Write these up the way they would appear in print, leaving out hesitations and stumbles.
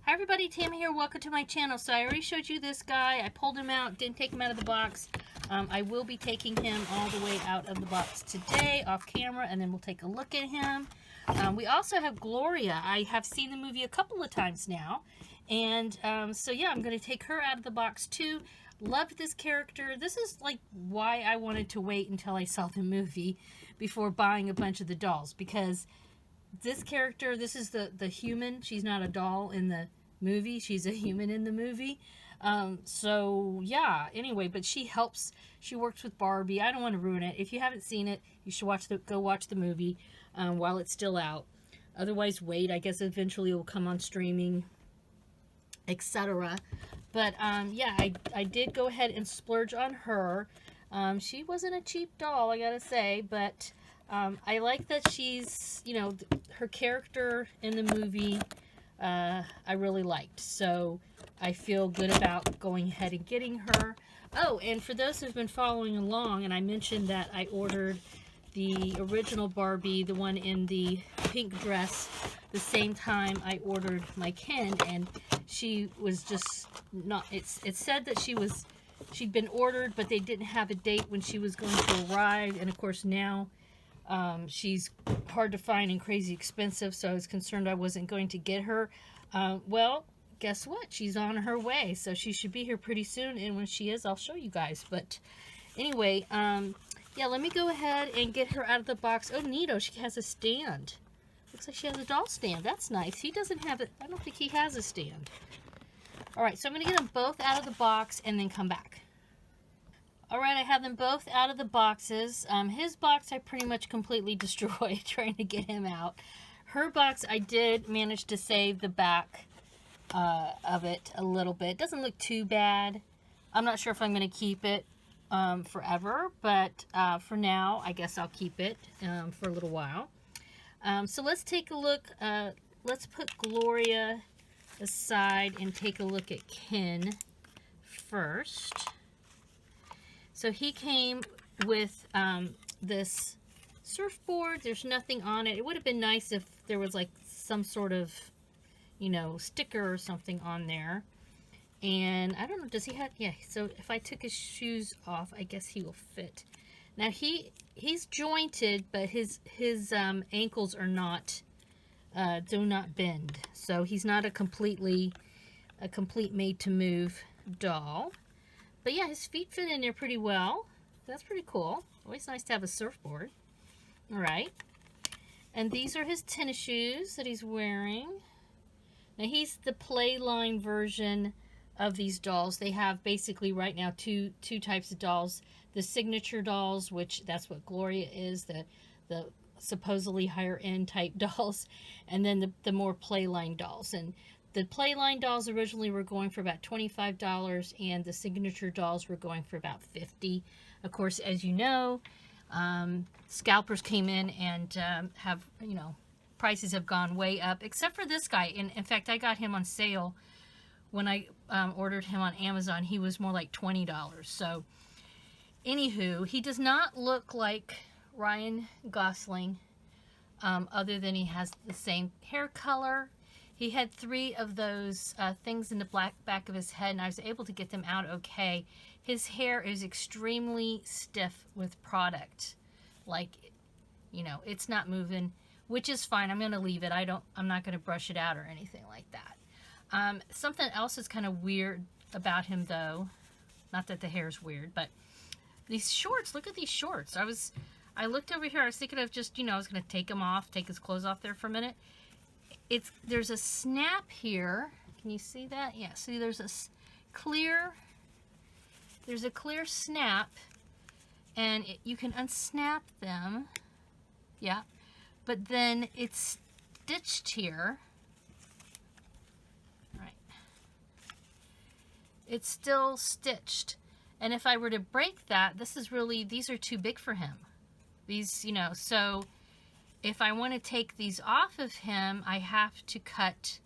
Hi everybody, Tammy here. Welcome to my channel. So I already showed you this guy. I pulled him out, didn't take him out of the box. I will be taking him all the way out of the box today off camera, and then we'll take a look at him. We also have Gloria. I have seen the movie a couple of times now, and so yeah, I'm going to take her out of the box too. Loved this character. This is like why I wanted to wait until I saw the movie before buying a bunch of the dolls, because this character, this is the human. She's not a doll in the movie. She's a human in the movie. So yeah, anyway, but she helps. She works with Barbie. I don't want to ruin it. If you haven't seen it, you should go watch the movie while it's still out. Otherwise, wait. I guess eventually it will come on streaming, etc. But yeah, I did go ahead and splurge on her. She wasn't a cheap doll, I gotta say, but I like that she's, you know, her character in the movie, I really liked. So I feel good about going ahead and getting her. Oh, and for those who've been following along, and I mentioned that I ordered the original Barbie, the one in the pink dress, the same time I ordered my Ken, and she was just not, it said that she'd been ordered, but they didn't have a date when she was going to arrive, and of course now she's hard to find and crazy expensive, so I was concerned I wasn't going to get her. Well, guess what? She's on her way, so she should be here pretty soon, and when she is, I'll show you guys. But anyway, yeah, let me go ahead and get her out of the box. Oh, neato, she has a stand. Looks like she has a doll stand. That's nice. He doesn't have it. I don't think he has a stand. All right, so I'm going to get them both out of the box and then come back. All right, I have them both out of the boxes. His box I pretty much completely destroyed trying to get him out. Her box, I did manage to save the back of it a little bit. It doesn't look too bad. I'm not sure if I'm going to keep it forever, but for now, I guess I'll keep it for a little while. So let's take a look. Let's put Gloria aside and take a look at Ken first. So he came with this surfboard. There's nothing on it. It would have been nice if there was like some sort of, you know, sticker or something on there. And I don't know, does he have, yeah, so if I took his shoes off, I guess he will fit. Now he's jointed, but his ankles are not, do not bend. So he's not a complete made to move doll. But yeah, his feet fit in there pretty well. That's pretty cool. Always nice to have a surfboard. All right. And these are his tennis shoes that he's wearing. Now he's the Playline version of these dolls. They have basically right now two types of dolls. The signature dolls, which that's what Gloria is, the supposedly higher end type dolls, and then the more Playline dolls. And the Playline dolls originally were going for about $25, and the signature dolls were going for about $50. Of course, as you know, scalpers came in and have, you know, prices have gone way up, except for this guy. And in fact, I got him on sale when I ordered him on Amazon. He was more like $20. So, anywho, he does not look like Ryan Gosling, other than he has the same hair color. He had 3 of those things in the back of his head, and I was able to get them out okay. His hair is extremely stiff with product. Like, you know, it's not moving, which is fine. I'm going to leave it. I'm not going to brush it out or anything like that. Something else is kind of weird about him, though. Not that the hair is weird, but these shorts. Look at these shorts. I looked over here. I was thinking of just, you know, I was going to take them off, take his clothes off there for a minute. There's a snap here. Can you see that? Yeah, see there's a clear snap, and you can unsnap them. Yeah, but then it's stitched here. Right. It's still stitched. And if I were to break that, these are too big for him. These, you know, so if I want to take these off of him, I have to cut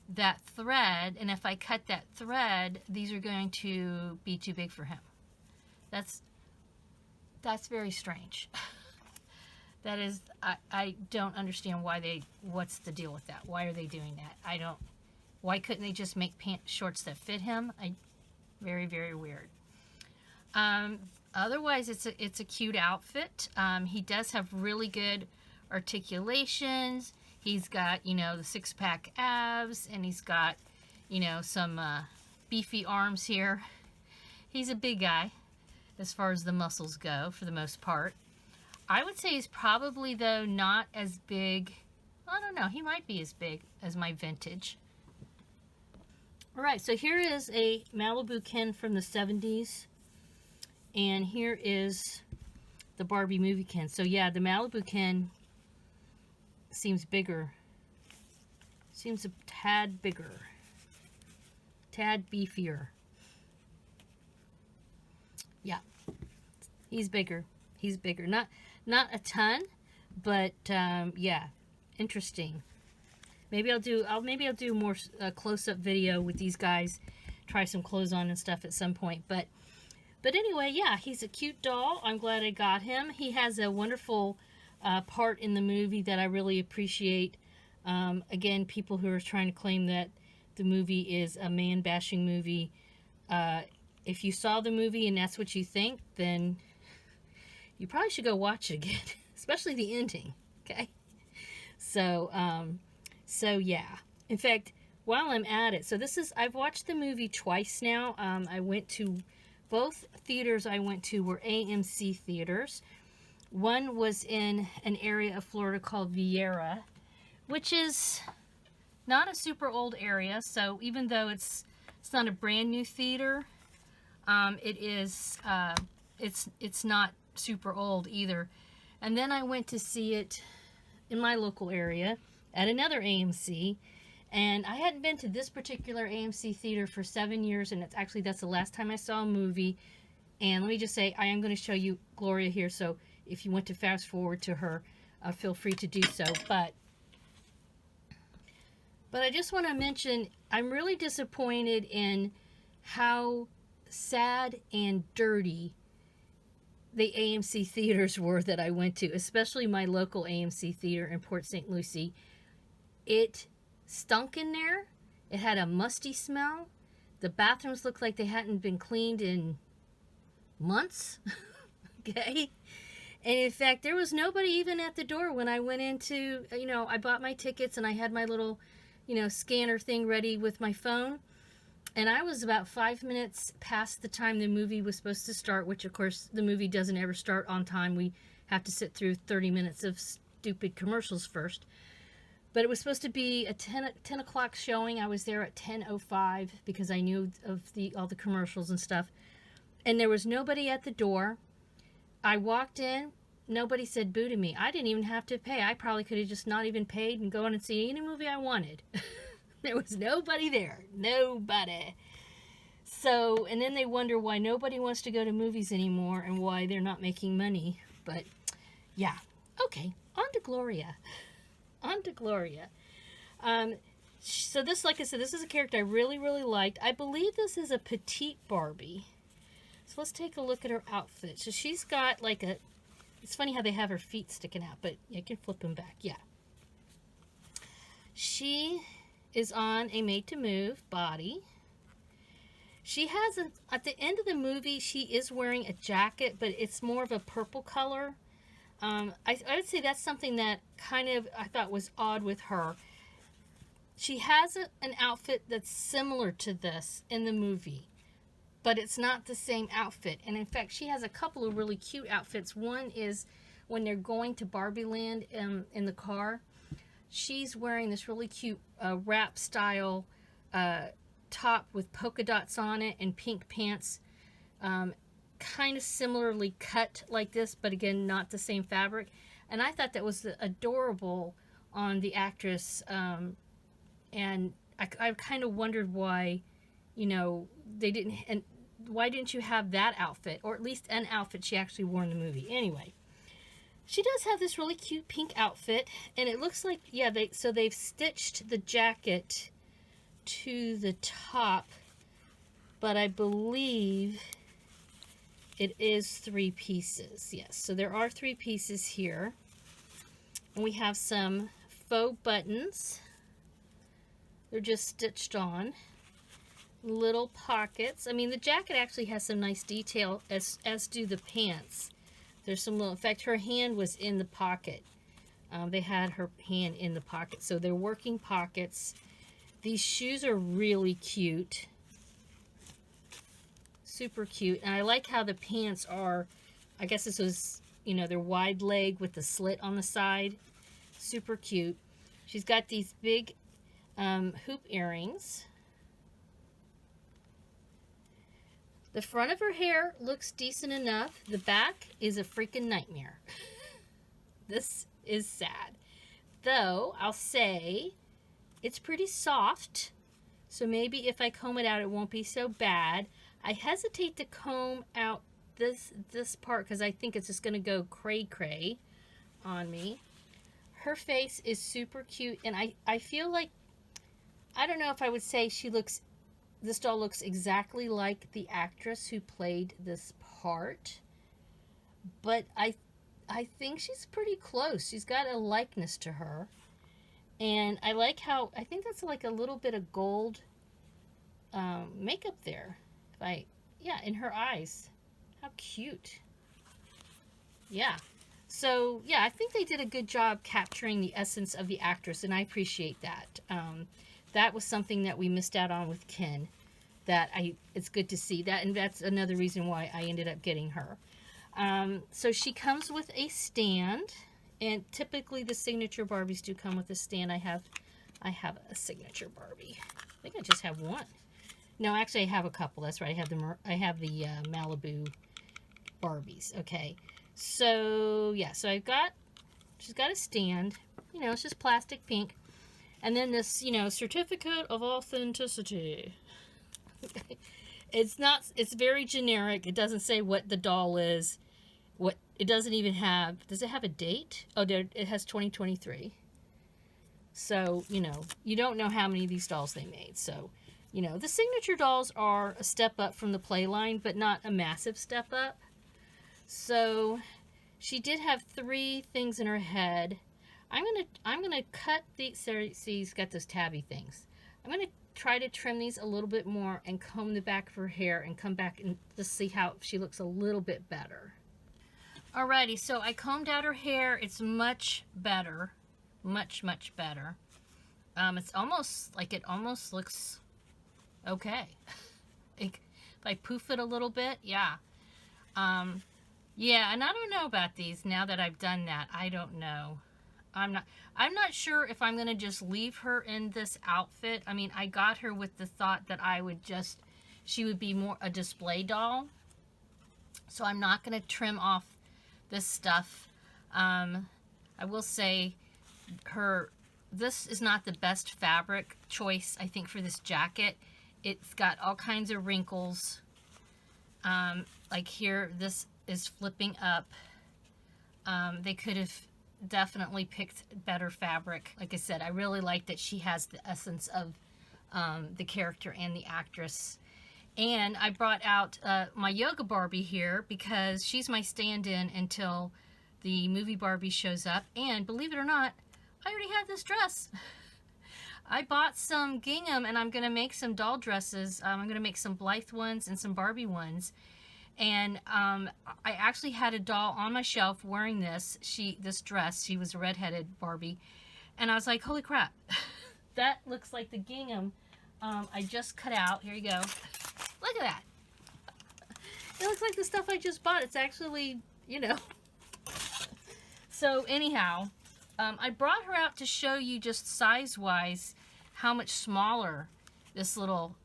that thread, and if I cut that thread, these are going to be too big for him. That's very strange. That is, I don't understand why what's the deal with that? Why are they doing that? Why couldn't they just make shorts that fit him? Very, very weird. Otherwise, it's a cute outfit. He does have really good articulations. He's got, you know, the six-pack abs, and he's got, you know, some beefy arms here. He's a big guy as far as the muscles go, for the most part. I would say he's probably, though, not as big. I don't know. He might be as big as my vintage. All right, so here is a Malibu Ken from the 70s. And here is the Barbie movie Ken. So, yeah, the Malibu Ken seems bigger. Seems a tad bigger. Tad beefier. Yeah. He's bigger. He's bigger. Not a ton, but yeah, interesting. Maybe I'll do more close-up video with these guys. Try some clothes on and stuff at some point. But anyway, yeah, he's a cute doll. I'm glad I got him. He has a wonderful part in the movie that I really appreciate. Again, people who are trying to claim that the movie is a man-bashing movie. If you saw the movie and that's what you think, then you probably should go watch it again, especially the ending. Okay, so yeah. In fact, while I'm at it, so I've watched the movie twice now. I went to both theaters. I went to were AMC theaters. One was in an area of Florida called Vieira, which is not a super old area. So even though it's not a brand new theater, it's not super old either. And then I went to see it in my local area at another AMC, and I hadn't been to this particular AMC theater for 7 years, and that's the last time I saw a movie. And let me just say, I am going to show you Gloria here, so if you want to fast forward to her, feel free to do so. But I just want to mention, I'm really disappointed in how sad and dirty the AMC theaters were that I went to, especially my local AMC theater in Port St. Lucie. It stunk in there. It had a musty smell. The bathrooms looked like they hadn't been cleaned in months. Okay? And in fact, there was nobody even at the door when I went into, I bought my tickets and I had my little, scanner thing ready with my phone. And I was about 5 minutes past the time the movie was supposed to start, which, of course, the movie doesn't ever start on time. We have to sit through 30 minutes of stupid commercials first. But it was supposed to be a 10 o'clock showing. I was there at 10:05 because I knew of all the commercials and stuff. And there was nobody at the door. I walked in. Nobody said boo to me. I didn't even have to pay. I probably could have just not even paid and go in and see any movie I wanted. There was nobody there. Nobody. So, and then they wonder why nobody wants to go to movies anymore and why they're not making money. But, yeah. Okay, on to Gloria. On to Gloria. So this, like I said, this is a character I really, really liked. I believe this is a petite Barbie. So let's take a look at her outfit. So she's got like it's funny how they have her feet sticking out, but you can flip them back. Yeah. She is on a made-to-move body. She has at the end of the movie, she is wearing a jacket, but it's more of a purple color. I would say that's something that kind of I thought was odd with her. She has an outfit that's similar to this in the movie, but it's not the same outfit. And in fact, she has a couple of really cute outfits. One is when they're going to Barbie Land in the car. She's wearing this really cute wrap style top with polka dots on it and pink pants. Kind of similarly cut like this, but again, not the same fabric. And I thought that was adorable on the actress. And I kind of wondered why, they didn't, and why didn't you have that outfit, or at least an outfit she actually wore in the movie. Anyway, she does have this really cute pink outfit, and it looks like, yeah, they've stitched the jacket to the top, but I believe it is 3 pieces. Yes, so there are 3 pieces here. And we have some faux buttons They're just stitched on. Little pockets. I mean, the jacket actually has some nice detail, as do the pants. There's some little, in fact, her hand was in the pocket. They had her hand in the pocket. So they're working pockets. These shoes are really cute. Super cute. And I like how the pants are, I guess this was, you know, they're wide leg with the slit on the side. Super cute. She's got these big hoop earrings. The front of her hair looks decent enough. The back is a freaking nightmare. This is sad. Though, I'll say, it's pretty soft. So maybe if I comb it out, it won't be so bad. I hesitate to comb out this part because I think it's just going to go cray-cray on me. Her face is super cute. And I feel like, I don't know if I would say this doll looks exactly like the actress who played this part, but I think she's pretty close. She's got a likeness to her, and I like how, I think that's like a little bit of gold makeup there. Yeah, in her eyes. How cute. Yeah. So, yeah, I think they did a good job capturing the essence of the actress, and I appreciate that. That was something that we missed out on with Ken. It's good to see that, and that's another reason why I ended up getting her. So she comes with a stand, and typically the signature Barbies do come with a stand. I have a signature Barbie. I think I just have one. No, actually I have a couple. That's right. I have the Malibu Barbies. Okay. So yeah. So she's got a stand. You know, it's just plastic pink. And then this, you know, certificate of authenticity. It's very generic. It doesn't say what the doll is. It doesn't even have, does it have a date? Oh, it has 2023. So, you know, you don't know how many of these dolls they made. So, you know, the signature dolls are a step up from the play line, but not a massive step up. So, she did have 3 things in her head. I'm gonna cut these. See, she's got those tabby things. I'm gonna try to trim these a little bit more and comb the back of her hair and come back and just see how she looks a little bit better. Alrighty, so I combed out her hair. It's much better, much better. It's almost like it almost looks okay. If I poof it a little bit, yeah. Yeah, and I don't know about these now that I've done that. I don't know. I'm not sure if I'm going to just leave her in this outfit. I mean, I got her with the thought that she would be more a display doll. So I'm not going to trim off this stuff. I will say this is not the best fabric choice, I think, for this jacket. It's got all kinds of wrinkles. Like here, this is flipping up. They could have definitely picked better fabric. Like I said, I really like that she has the essence of the character and the actress. And I brought out my yoga Barbie here because she's my stand-in until the movie Barbie shows up. And believe it or not, I already had this dress. I bought some gingham and I'm going to make some doll dresses. I'm going to make some Blythe ones and some Barbie ones. And I actually had a doll on my shelf wearing this dress. She was a redheaded Barbie. And I was like, holy crap. That looks like the gingham I just cut out. Here you go. Look at that. It looks like the stuff I just bought. It's actually, you know. So anyhow, I brought her out to show you just size-wise how much smaller this little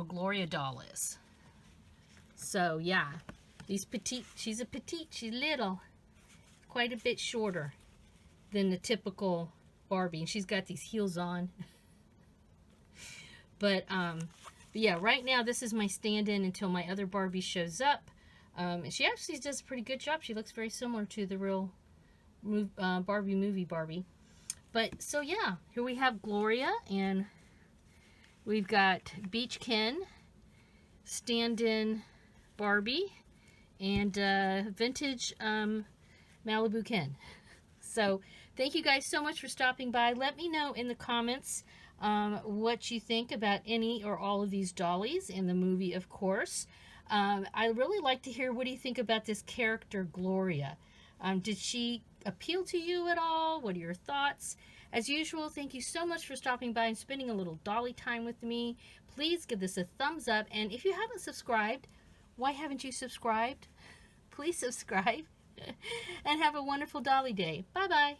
Gloria doll is. So yeah, she's a petite, she's little, quite a bit shorter than the typical Barbie. And she's got these heels on. But yeah, right now this is my stand-in until my other Barbie shows up. And she actually does a pretty good job. She looks very similar to the real Barbie movie Barbie. But so yeah, here we have Gloria, and we've got Beach Ken, stand-in Barbie, and vintage Malibu Ken. So thank you guys so much for stopping by. Let me know in the comments what you think about any or all of these dollies in the movie, of course. I really like to hear, what do you think about this character, Gloria? Did she appeal to you at all? What are your thoughts? As usual, thank you so much for stopping by and spending a little dolly time with me. Please give this a thumbs up. And if you haven't subscribed, why haven't you subscribed? Please subscribe. And have a wonderful dolly day. Bye-bye.